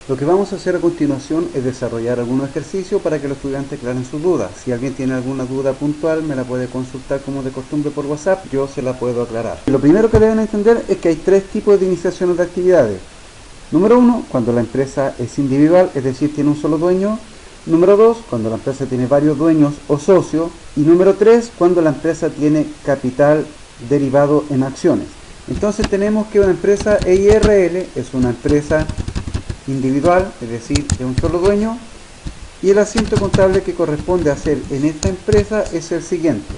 Lo que vamos a hacer a continuación es desarrollar algunos ejercicios para que los estudiantes aclaren sus dudas. Si alguien tiene alguna duda puntual, me la puede consultar como de costumbre por WhatsApp, yo se la puedo aclarar. Lo primero que deben entender es que hay tres tipos de iniciaciones de actividades. Número 1, cuando la empresa es individual, es decir, tiene un solo dueño. Número 2, cuando la empresa tiene varios dueños o socios. Y número 3, cuando la empresa tiene capital derivado en acciones. Entonces tenemos que una empresa EIRL es una empresa individual, es decir, de un solo dueño, y el asiento contable que corresponde hacer en esta empresa es el siguiente.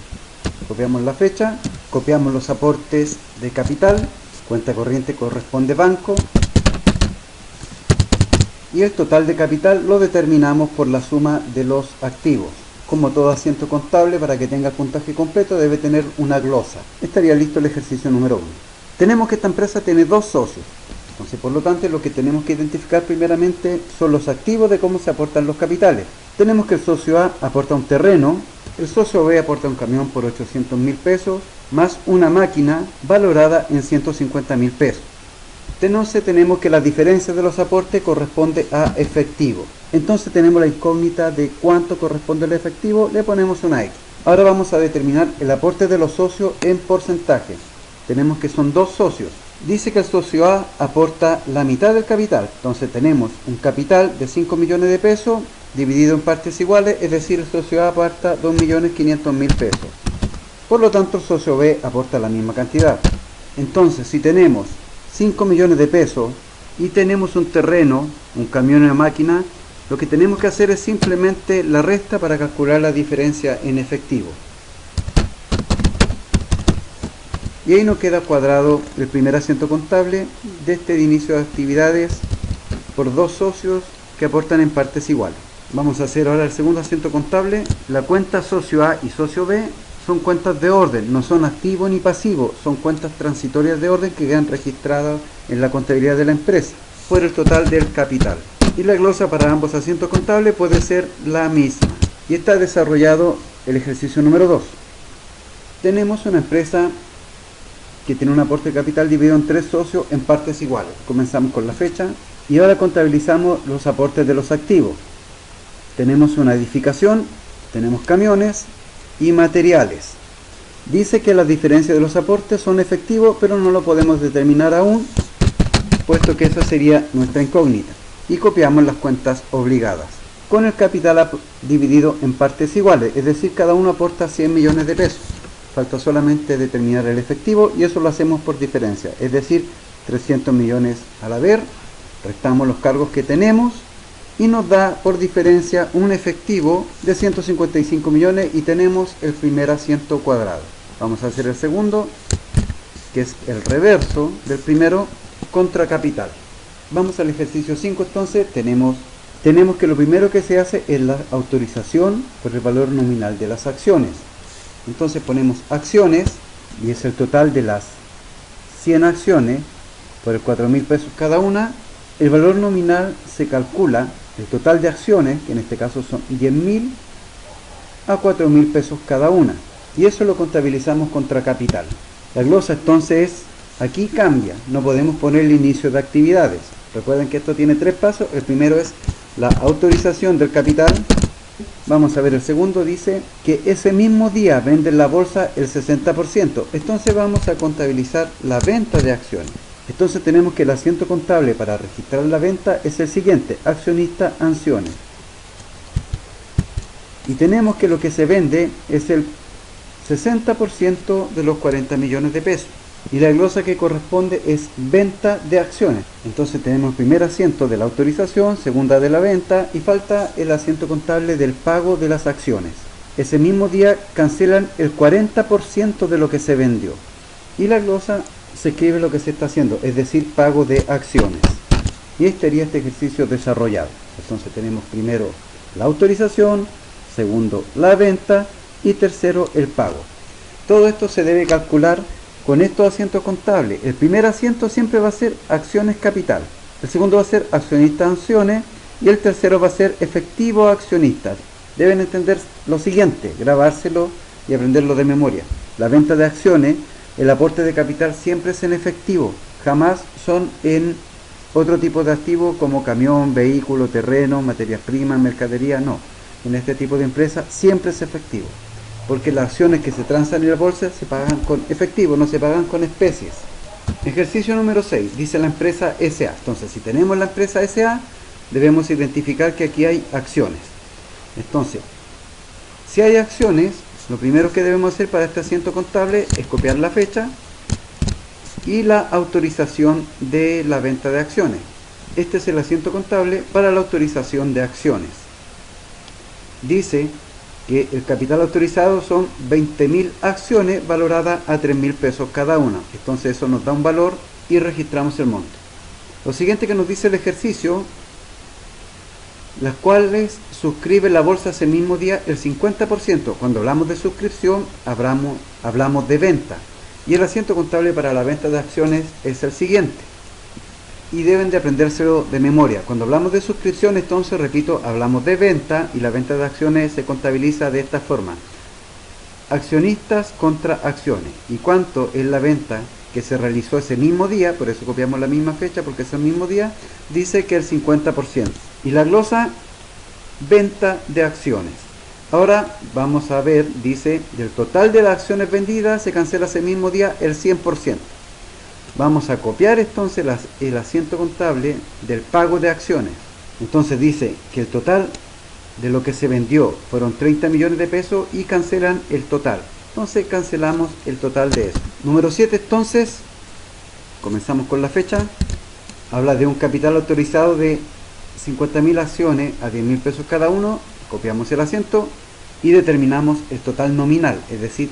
Copiamos la fecha, copiamos los aportes de capital, cuenta corriente corresponde banco, y el total de capital lo determinamos por la suma de los activos. Como todo asiento contable, para que tenga el puntaje completo debe tener una glosa. Estaría listo el ejercicio número 1. Tenemos que esta empresa tiene dos socios. Entonces, por lo tanto, lo que tenemos que identificar primeramente son los activos de cómo se aportan los capitales. Tenemos que el socio A aporta un terreno, el socio B aporta un camión por 800.000 pesos, más una máquina valorada en 150.000 pesos. Entonces tenemos que la diferencia de los aportes corresponde a efectivo. Entonces tenemos la incógnita de cuánto corresponde al efectivo, le ponemos una X. Ahora vamos a determinar el aporte de los socios en porcentaje. Tenemos que son dos socios. Dice que el socio A aporta la mitad del capital. Entonces tenemos un capital de 5 millones de pesos dividido en partes iguales, es decir, el socio A aporta 2.500.000 pesos. Por lo tanto, el socio B aporta la misma cantidad. Entonces, si tenemos 5 millones de pesos y tenemos un terreno, un camión y una máquina, lo que tenemos que hacer es simplemente la resta para calcular la diferencia en efectivo. Y ahí nos queda cuadrado el primer asiento contable de este inicio de actividades por dos socios que aportan en partes iguales. Vamos a hacer ahora el segundo asiento contable. La cuenta socio A y socio B son cuentas de orden, no son activo ni pasivo, son cuentas transitorias de orden que quedan registradas en la contabilidad de la empresa por el total del capital. Y la glosa para ambos asientos contables puede ser la misma. Y está desarrollado el ejercicio número 2. Tenemos una empresa que tiene un aporte de capital dividido en tres socios en partes iguales. Comenzamos con la fecha y ahora contabilizamos los aportes de los activos. Tenemos una edificación, tenemos camiones y materiales. Dice que las diferencias de los aportes son efectivos, pero no lo podemos determinar aún, puesto que esa sería nuestra incógnita. Y copiamos las cuentas obligadas. Con el capital dividido en partes iguales, es decir, cada uno aporta 100 millones de pesos. Falta solamente determinar el efectivo y eso lo hacemos por diferencia, es decir, 300 millones al haber, restamos los cargos que tenemos y nos da por diferencia un efectivo de 155 millones y tenemos el primer asiento cuadrado. Vamos a hacer el segundo, que es el reverso del primero, contra capital. Vamos al ejercicio 5 entonces, tenemos que lo primero que se hace es la autorización por el valor nominal de las acciones. Entonces ponemos acciones y es el total de las 100 acciones por el 4.000 pesos cada una. El valor nominal se calcula, el total de acciones, que en este caso son 10.000 a 4.000 pesos cada una. Y eso lo contabilizamos contra capital. La glosa entonces aquí cambia, no podemos poner el inicio de actividades. Recuerden que esto tiene tres pasos. El primero es la autorización del capital. Vamos a ver el segundo, dice que ese mismo día vende en la bolsa el 60%. Entonces vamos a contabilizar la venta de acciones. Entonces tenemos que el asiento contable para registrar la venta es el siguiente, accionista acciones. Y tenemos que lo que se vende es el 60% de los 40 millones de pesos. Y la glosa que corresponde es venta de acciones. Entonces tenemos el primer asiento de la autorización, segunda de la venta y falta el asiento contable del pago de las acciones. Ese mismo día cancelan el 40% de lo que se vendió. Y la glosa se escribe lo que se está haciendo, es decir, pago de acciones. Y estaría este ejercicio desarrollado. Entonces tenemos primero la autorización, segundo la venta y tercero el pago. Todo esto se debe calcular con estos asientos contables. El primer asiento siempre va a ser acciones capital, el segundo va a ser accionista acciones y el tercero va a ser efectivo accionista. Deben entender lo siguiente, grabárselo y aprenderlo de memoria. La venta de acciones, el aporte de capital siempre es en efectivo, jamás son en otro tipo de activo como camión, vehículo, terreno, materias primas, mercadería, no. En este tipo de empresa siempre es efectivo, porque las acciones que se transan en la bolsa se pagan con efectivo, no se pagan con especies. Ejercicio número 6, dice la empresa SA. Entonces, si tenemos la empresa SA, debemos identificar que aquí hay acciones. Entonces, si hay acciones, lo primero que debemos hacer para este asiento contable es copiar la fecha y la autorización de la venta de acciones. Este es el asiento contable para la autorización de acciones. Dice que el capital autorizado son 20.000 acciones valoradas a 3.000 pesos cada una. Entonces eso nos da un valor y registramos el monto. Lo siguiente que nos dice el ejercicio, las cuales suscribe la bolsa ese mismo día el 50%. Cuando hablamos de suscripción hablamos de venta. Y el asiento contable para la venta de acciones es el siguiente. Y deben de aprendérselo de memoria. Cuando hablamos de suscripción, entonces, repito, hablamos de venta y la venta de acciones se contabiliza de esta forma. Accionistas contra acciones. ¿Y cuánto es la venta que se realizó ese mismo día? Por eso copiamos la misma fecha, porque ese mismo día dice que el 50%. Y la glosa, venta de acciones. Ahora vamos a ver, dice, del total de las acciones vendidas se cancela ese mismo día el 100%. Vamos a copiar entonces el asiento contable del pago de acciones. Entonces dice que el total de lo que se vendió fueron 30 millones de pesos y cancelan el total. Entonces cancelamos el total de eso. Número 7, entonces, comenzamos con la fecha. Habla de un capital autorizado de 50.000 acciones a 10.000 pesos cada uno. Copiamos el asiento y determinamos el total nominal, es decir,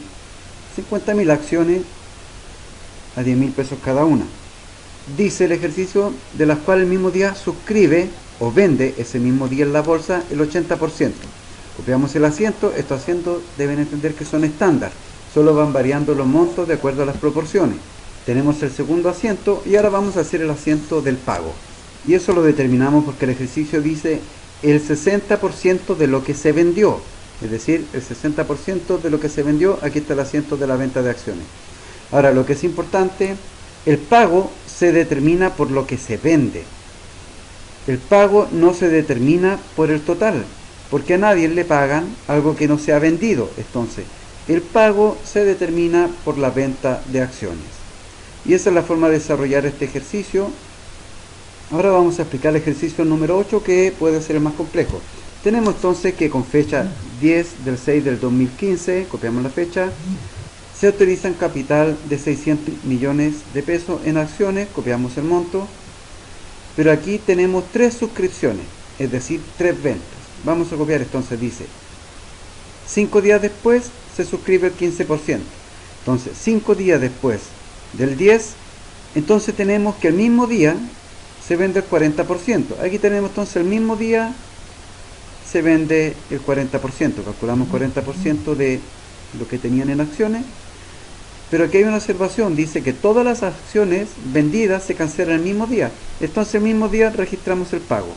50.000 acciones a 10.000 pesos cada una. Dice el ejercicio de las cuales el mismo día suscribe o vende ese mismo día en la bolsa el 80%. Copiamos el asiento. Estos asientos deben entender que son estándar, solo van variando los montos de acuerdo a las proporciones. Tenemos el segundo asiento y ahora vamos a hacer el asiento del pago. Y eso lo determinamos porque el ejercicio dice el 60% de lo que se vendió. Es decir, el 60% de lo que se vendió, aquí está el asiento de la venta de acciones. Ahora, lo que es importante, el pago se determina por lo que se vende. El pago no se determina por el total, porque a nadie le pagan algo que no se ha vendido. Entonces, el pago se determina por la venta de acciones. Y esa es la forma de desarrollar este ejercicio. Ahora vamos a explicar el ejercicio número 8, que puede ser el más complejo. Tenemos entonces que con fecha 10 del 6 del 2015, copiamos la fecha, se autoriza un capital de 600 millones de pesos en acciones, copiamos el monto, pero aquí tenemos 3 suscripciones, es decir, 3 ventas. Vamos a copiar, entonces dice, 5 días después se suscribe el 15%. Entonces, 5 días después del 10, entonces tenemos que el mismo día se vende el 40%. Aquí tenemos entonces el mismo día se vende el 40%. Calculamos 40% de lo que tenían en acciones. Pero aquí hay una observación, dice que todas las acciones vendidas se cancelan el mismo día. Entonces el mismo día registramos el pago.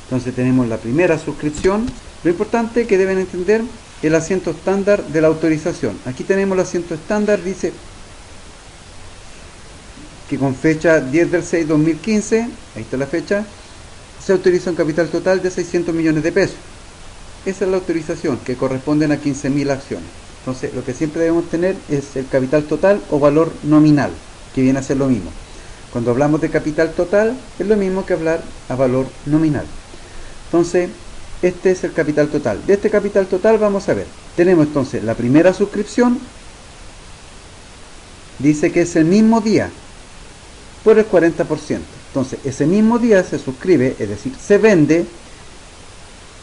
Entonces tenemos la primera suscripción. Lo importante que deben entender, el asiento estándar de la autorización. Aquí tenemos el asiento estándar, dice que con fecha 10 del 6 2015, ahí está la fecha, se autoriza un capital total de 600 millones de pesos. Esa es la autorización, que corresponden a 15.000 acciones. Entonces, lo que siempre debemos tener es el capital total o valor nominal, que viene a ser lo mismo. Cuando hablamos de capital total, es lo mismo que hablar a valor nominal. Entonces, este es el capital total. De este capital total vamos a ver. Tenemos entonces la primera suscripción, dice que es el mismo día, por el 40%. Entonces, ese mismo día se suscribe, es decir, se vende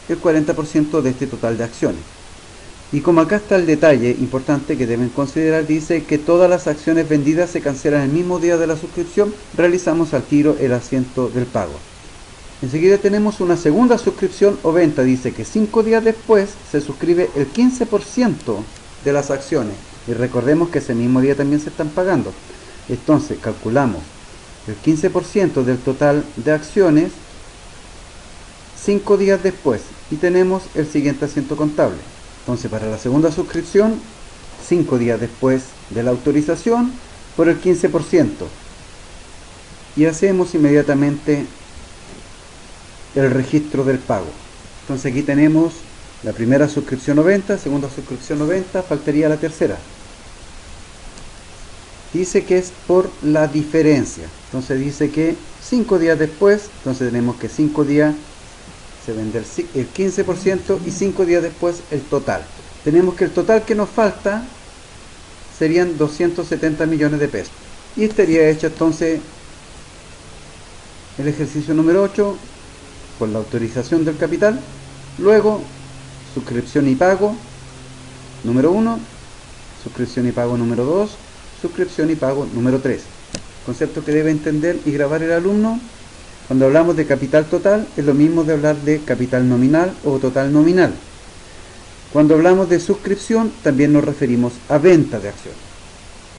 el 40% de este total de acciones. Y como acá está el detalle importante que deben considerar, dice que todas las acciones vendidas se cancelan el mismo día de la suscripción, realizamos al tiro el asiento del pago. Enseguida tenemos una segunda suscripción o venta, dice que 5 días después se suscribe el 15% de las acciones. Y recordemos que ese mismo día también se están pagando. Entonces calculamos el 15% del total de acciones 5 días después y tenemos el siguiente asiento contable. Entonces, para la segunda suscripción, 5 días después de la autorización, por el 15%. y hacemos inmediatamente el registro del pago. Entonces aquí tenemos la primera suscripción 90, segunda suscripción 90, faltaría la tercera. Dice que es por la diferencia, entonces dice que 5 días después, entonces tenemos que 5 días se vende el 15% y 5 días después el total. Tenemos que el total que nos falta serían 270 millones de pesos. Y estaría hecho entonces el ejercicio número 8 con la autorización del capital. Luego, suscripción y pago número 1, suscripción y pago número 2, suscripción y pago número 3. Concepto que debe entender y grabar el alumno. Cuando hablamos de capital total, es lo mismo de hablar de capital nominal o total nominal. Cuando hablamos de suscripción, también nos referimos a venta de acciones.